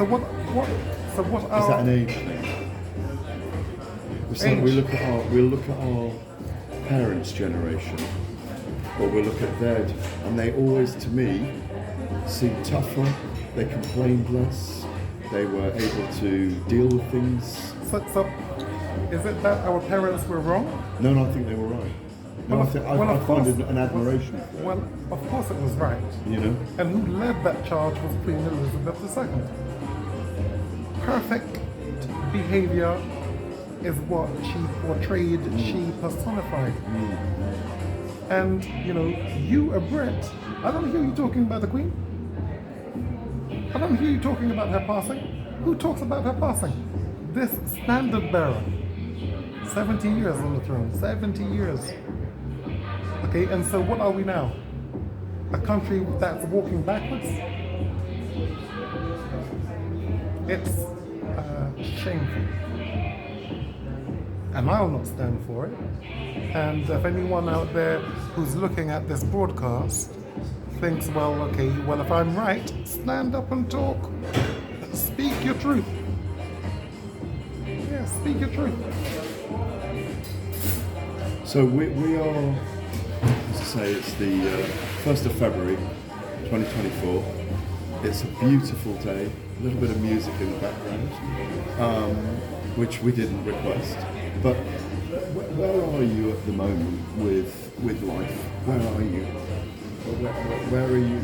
So what, so what Is that an age thing? We look at our parents' generation, or we look at theirs, and they always, to me, seem tougher. They complained less. They were able to deal with things. So is it that our parents were wrong? No, I think they were right. No, I find it an admiration for them. Well, of course it was right. You know? And who led that charge was Queen Elizabeth II. Perfect behavior is what she portrayed, she personified. And, you know, you a Brit, I don't hear you talking about the Queen. I don't hear you talking about her passing. Who talks about her passing? This standard bearer. 70 years on the throne, 70 years. Okay, and so what are we now? A country that's walking backwards? It's shameful. And I'll not stand for it. And if anyone out there who's looking at this broadcast thinks, well, okay, well, if I'm right, stand up and talk. Speak your truth. Yeah, speak your truth. So we are, as I say, it's the 1st of February, 2024. It's a beautiful day, a little bit of music in the background, which we didn't request. But where are you at the moment with life? Where are you? Where are you?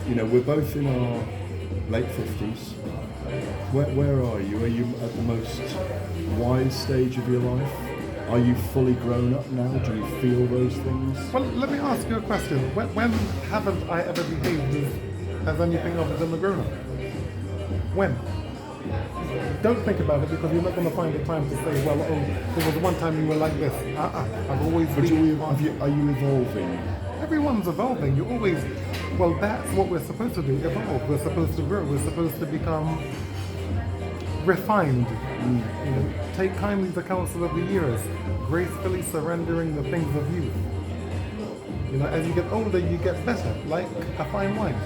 You know, we're both in our late 50s. Where are you? Are you at the most wise stage of your life? Are you fully grown up now? Do you feel those things? Well, let me ask you a question. When haven't I ever behaved as anything other than a grown up? When? Don't think about it, because you're not going to find the time to say, well, oh, there was one time you were like this. I've always been. Are you evolving? Everyone's evolving. You always, well, that's what we're supposed to do, evolve. We're supposed to grow. We're supposed to become refined. You know, take kindly the counsel of the years, gracefully surrendering the things of youth. You know, as you get older, you get better, like a fine wine.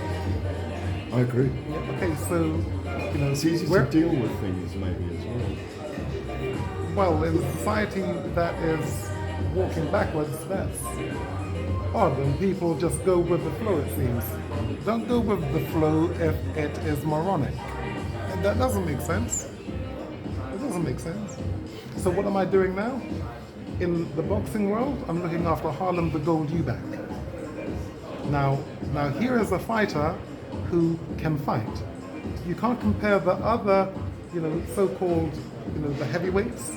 I agree. Yeah, okay, so, you know, it's easy to deal with things maybe as well. Well, in a society that is walking backwards, that's odd, and people just go with the flow, it seems. Don't go with the flow if it is moronic. And that doesn't make sense. It doesn't make sense. So what am I doing now? In the boxing world, I'm looking after Harlem the Gold Eubank. Now here is a fighter who can fight. You can't compare the other, you know, so-called, you know, the heavyweights.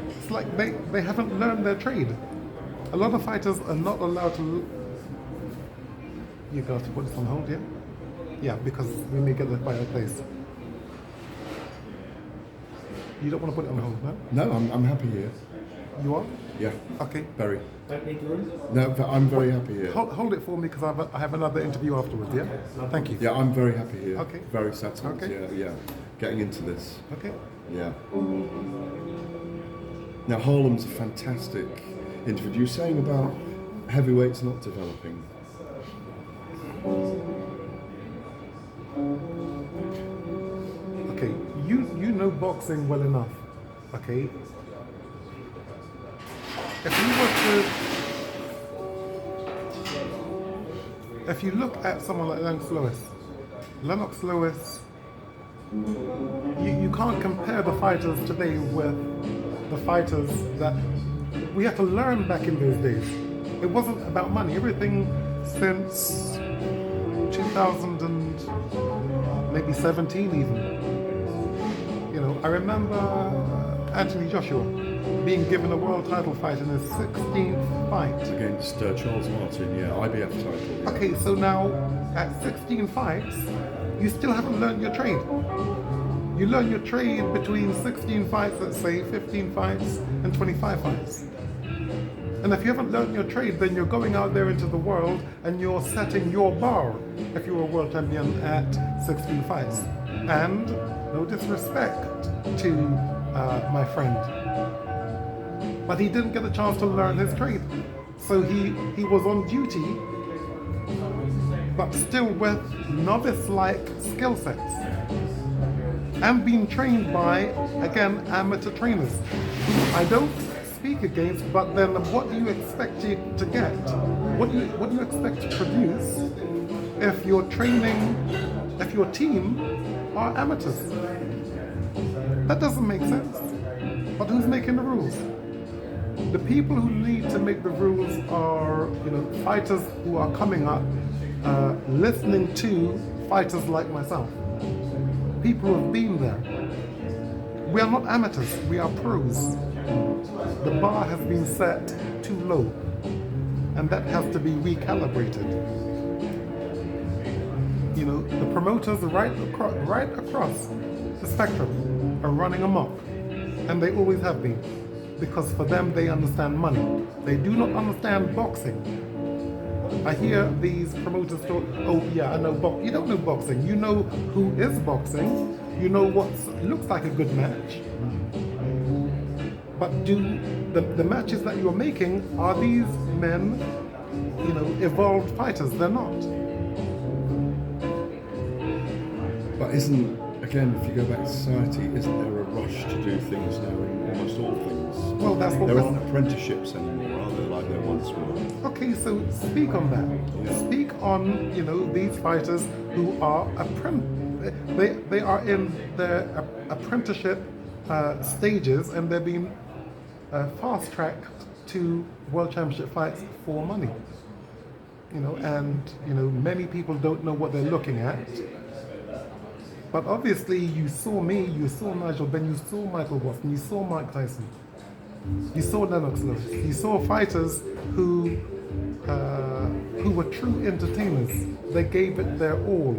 It's like they haven't learned their trade. A lot of fighters are not allowed to. You got to put this on hold, yeah? Yeah, because we may get the fight place. You don't want to put it on hold, no? No, I'm happy here. You are? Yeah. Okay. Very. Don't need the room? No, but I'm very happy here. Hold it for me, because I have another interview afterwards, yeah? Thank you. Yeah, I'm very happy here. Okay. Very settled. Okay. Yeah. Getting into this. Okay. Yeah. Now, Harlem's a fantastic interview. You're saying about heavyweights not developing. Okay, you know boxing well enough, okay? If you look at someone like Lennox Lewis, you can't compare the fighters today with the fighters that we had to learn back in those days. It wasn't about money. Everything since 2000 and maybe 17 even. You know, I remember Anthony Joshua being given a world title fight in his 16th fight. Against Charles Martin, IBF title. Yeah. Okay, so now at 16 fights, you still haven't learned your trade. You learn your trade between 16 fights, let's say 15 fights and 25 fights. And if you haven't learned your trade, then you're going out there into the world and you're setting your bar if you're a world champion at 16 fights. And no disrespect to my friend, but he didn't get a chance to learn his trade. So he was on duty, but still with novice-like skill sets. and being trained by, again, amateur trainers who I don't speak against, but then what do you expect to get? What do you expect to produce if your team are amateurs? That doesn't make sense. But who's making the rules? The people who need to make the rules are, fighters who are coming up, listening to fighters like myself. People who have been there. We are not amateurs, we are pros. The bar has been set too low, and that has to be recalibrated. The promoters right across the spectrum are running amok, and they always have been, because for them they understand money. They do not understand boxing. I hear these promoters talk, oh yeah, I know boxing. You don't know boxing. You know who is boxing. You know what looks like a good match. But do the matches that you're making, are these men, evolved fighters? They're not. But again, if you go back to society, isn't there a rush to do things now in almost all things? Well, that's what there aren't apprenticeships anymore, are there, like there once were? Okay, so speak on that. Yeah. Speak on, these fighters who are they are in their apprenticeship stages, and they're being fast-tracked to World Championship fights for money. Many people don't know what they're looking at. But obviously, you saw me, you saw Nigel Benn, you saw Michael Watson, you saw Mike Tyson, you saw Lennox Lewis, you saw fighters who were true entertainers. They gave it their all.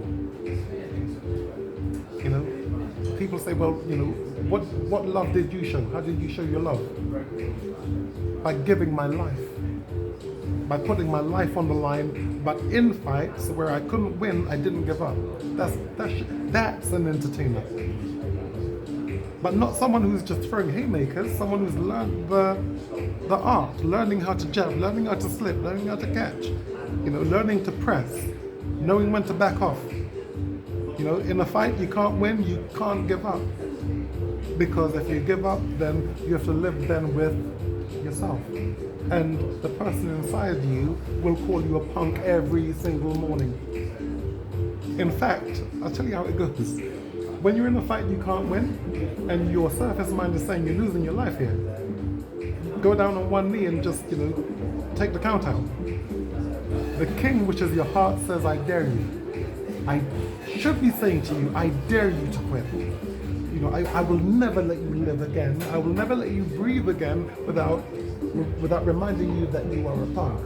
People say, well, what love did you show? How did you show your love? By giving my life, by putting my life on the line. But in fights where I couldn't win, I didn't give up. That's an entertainer. But not someone who's just throwing haymakers, someone who's learned the art, learning how to jab, learning how to slip, learning how to catch, learning to press, knowing when to back off. In a fight you can't win, you can't give up. Because if you give up, then you have to live then with yourself. And the person inside you will call you a punk every single morning. In fact, I'll tell you how it goes. When you're in a fight you can't win, and your surface mind is saying you're losing your life here, go down on one knee and just, take the count out. The king, which is your heart, says, I dare you. I should be saying to you, I dare you to quit. I will never let you live again. I will never let you breathe again without reminding you that you are a punk.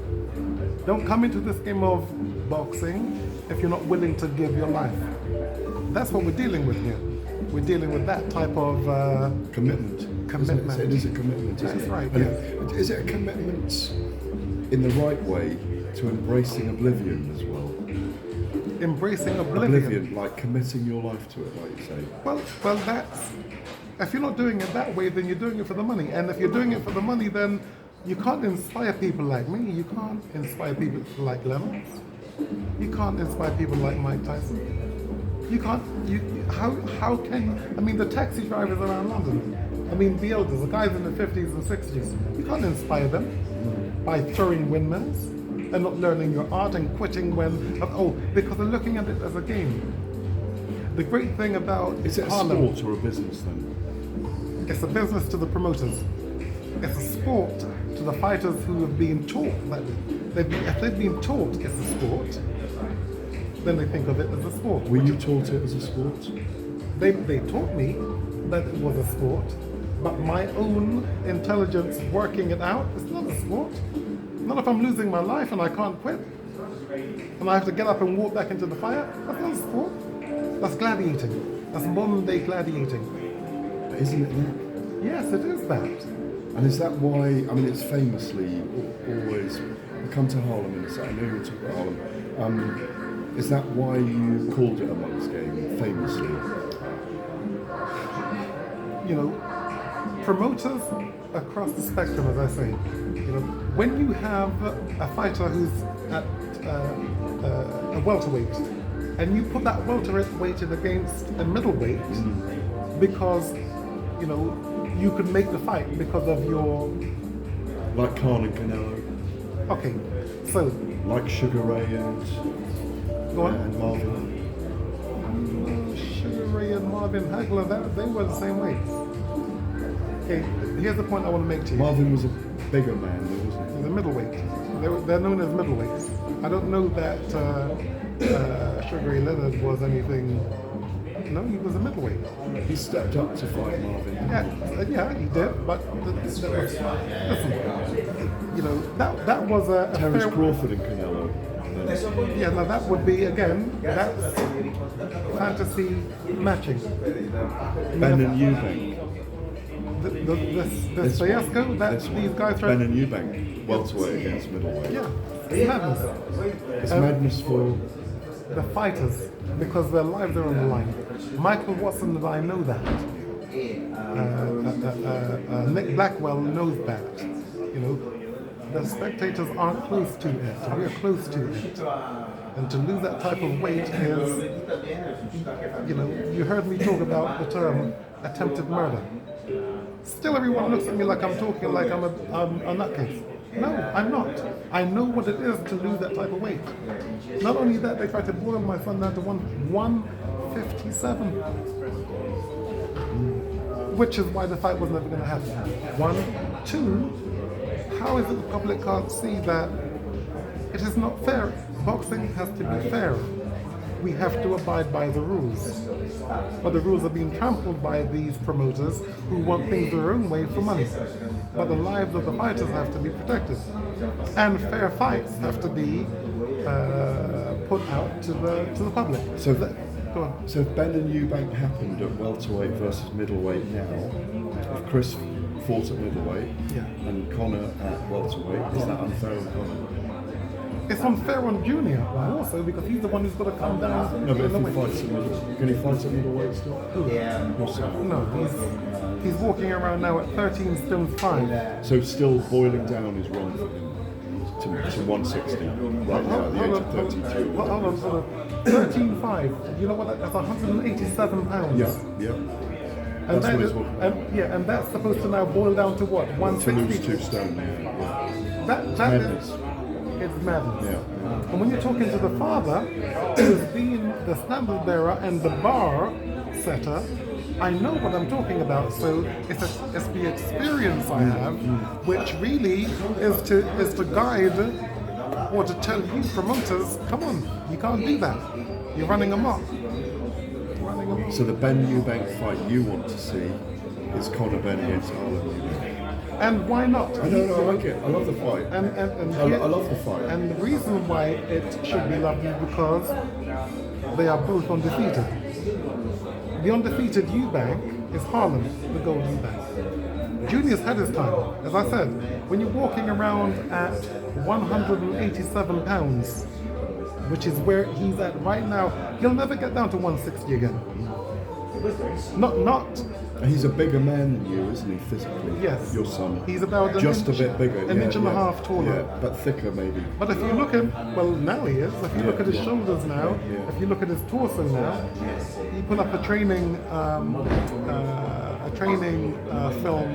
Don't come into this game of boxing if you're not willing to give your life. That's what we're dealing with here. We're dealing with that type of commitment. Commitment. It is a commitment, isn't it? That's right. And Yeah. is it a commitment in the right way to embracing oblivion as well? Embracing oblivion. Like committing your life to it, like you say. Well, that's, if you're not doing it that way, then you're doing it for the money. And if you're doing it for the money, then you can't inspire people like me. You can't inspire people like Lennox. You can't inspire people like Mike Tyson. You can't. How can? The taxi drivers around London. The elders, the guys in the 50s and 60s. You can't inspire them by throwing windmills and not learning your art and quitting because they're looking at it as a game. The great thing about is it a Harlem, sport or a business then? It's a business to the promoters. It's a sport to the fighters who have been taught that if they've been taught it's a sport, then they think of it as a sport. Were you taught it as a sport? They taught me that it was a sport, but my own intelligence working it out, it's not a sport. Not if I'm losing my life and I can't quit, and I have to get up and walk back into the fire. That's not a sport. That's gladiating. That's modern day gladiating. Isn't it that? Yes, it is that. And is that why, it's famously always, we come to Harlem and I know you talk about Harlem, is that why you called it a monks game, famously? Promoters across the spectrum, as I say, when you have a fighter who's at a welterweight, and you put that welterweight in against a middleweight because, you know, you could make the fight because of your... Like Khan and Canelo. Okay, so... Like Sugar Ray and Marvin. Sugar Ray and Marvin Hagler, they were the same weights. Okay, here's the point I want to make to you. Marvin was a bigger man, though, wasn't he? The middleweight. They're known as middleweights. I don't know that Sugar Ray Leonard was anything. No, he was a middleweight. He stepped up to fight Marvin. Yeah, he did. But listen, you know, that was a Terence fair... Crawford and Canelo. Yeah, now that would be, again, that's fantasy matching. Ben and Eubank. This fiasco that these guys Ben and Eubank, welterweight against middleweight. Yeah, it's madness. It's madness for the fighters, because their lives are on the line. Michael Watson and I know that. Nick Blackwell knows that. You know, the spectators aren't close to it. We're close to it. And to lose that type of weight is, you know, you heard me talk about the term attempted murder. Still everyone looks at me like I'm talking like I'm a nutcase. No, I'm not. I know what it is to lose that type of weight. Not only that, they tried to boil my son down to 157. Which is why the fight was never going to happen. 1, 2, how is it the public can't see that it is not fair? Boxing has to be fair. We have to abide by the rules. But the rules are being trampled by these promoters who want things their own way for money. But the lives of the fighters have to be protected. And fair fights have to be put out to the public. So go on. So if Ben and Eubank happened at welterweight versus middleweight now, if Chris fought at middleweight and Conor at welterweight, is that unfair on Conor? It's unfair on Junior, more so because he's the one who's got to come down. No, but if he fights at middleweight, can he fight at middleweight still? No, he's walking around now at 13 stone 5. So still boiling down is wrong for him to 160 right now at the age of 32. Hold on. 13.5. You know what? That's 187 pounds. Yeah. And That's what he's walking about. and that's supposed to now boil down to what? 160. To lose 2 stone. That madness. It's madness. Yeah. And when you're talking to the father, who's been the standard bearer and the bar setter, I know what I'm talking about. So it's the experience I have, which really is to guide or to tell you promoters, come on, you can't do that. You're running amok. So the Ben Eubank fight you want to see is Conor Benn against Harlem Eubank. And why not? I don't know, I like it. I love the fight. And I love the fight. And the reason why it should be loved is because they are both undefeated. The undefeated Eubank is Harlem, the gold Eubank. Junior's had his time. As I said, when you're walking around at 187 pounds, which is where he's at right now, he'll never get down to 160 again. Not. He's a bigger man than you, isn't he, physically? Yes. Your son. He's about just a bit bigger. An inch and a half taller. Yeah, but thicker maybe. But if you look at, well, now he is. If you look at his shoulders now, if you look at his torso now, he put up a training film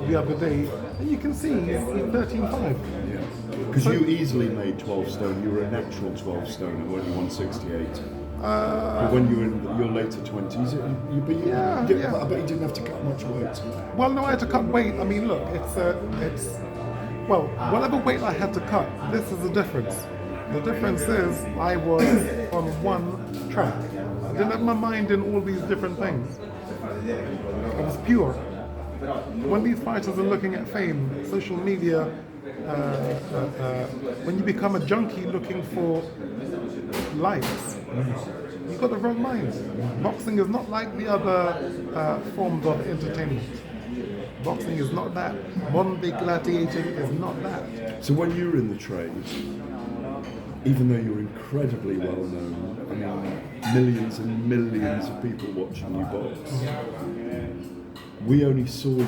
the other day, and you can see he's 13.5. Yeah. Because you easily made 12 stone. You were a natural 12 stone at only 168. But when you were in your later 20s, I bet you didn't have to cut much weight. Well, no, I had to cut weight. I mean, look, whatever weight I had to cut, this is the difference. The difference is I was on one track. I didn't have my mind in all these different things. It was pure. When these fighters are looking at fame, social media, when you become a junkie looking for likes, you've got the wrong mind. Boxing is not like the other forms of entertainment. Boxing is not that. Modern day gladiating is not that. So when you were in the trade, even though you're incredibly well known, I mean, millions and millions of people watching you box, we only saw you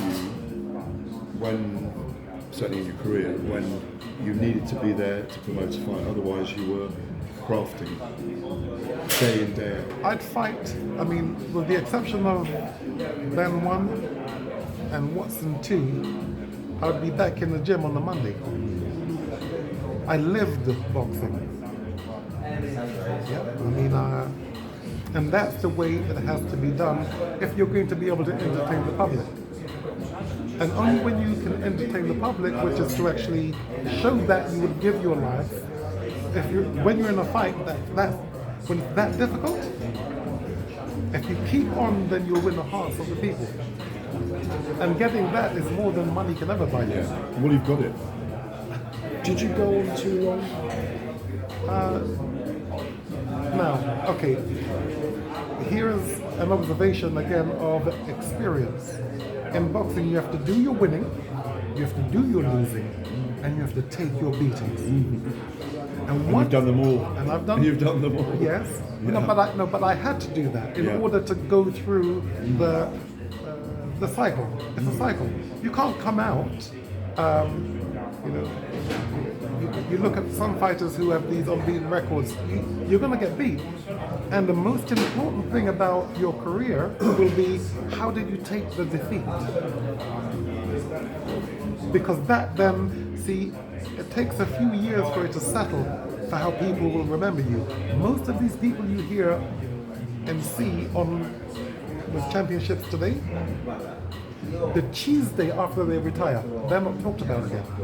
when, certainly in your career, when you needed to be there to promote a fight, otherwise you were crafting day in, day out? I'd fight, I mean, with the exception of Ben 1 and Watson 2, I would be back in the gym on the Monday. I lived boxing. Yeah, I mean, and that's the way it has to be done if you're going to be able to entertain the public. And only when you can entertain the public, which is to actually show that you would give your life, when you're in a fight, when it's that difficult, if you keep on, then you'll win the hearts of the people. And getting that is more than money can ever buy you. Yeah. Well, you've got it. Did you go on too long? Now, okay, here's an observation again of experience. In boxing, you have to do your winning, you have to do your losing, and you have to take your beatings. And you've done them all. And I've done. You've done them all. Yes. Yeah. But I had to do that in order to go through the cycle. It's a cycle. You can't come out. You look at some fighters who have these unbeaten records. You're going to get beat. And the most important thing about your career will be how did you take the defeat? Because that then, see, it takes a few years for it to settle for how people will remember you. Most of these people you hear and see with championships today, the Tuesday after they retire, they're not talked about again.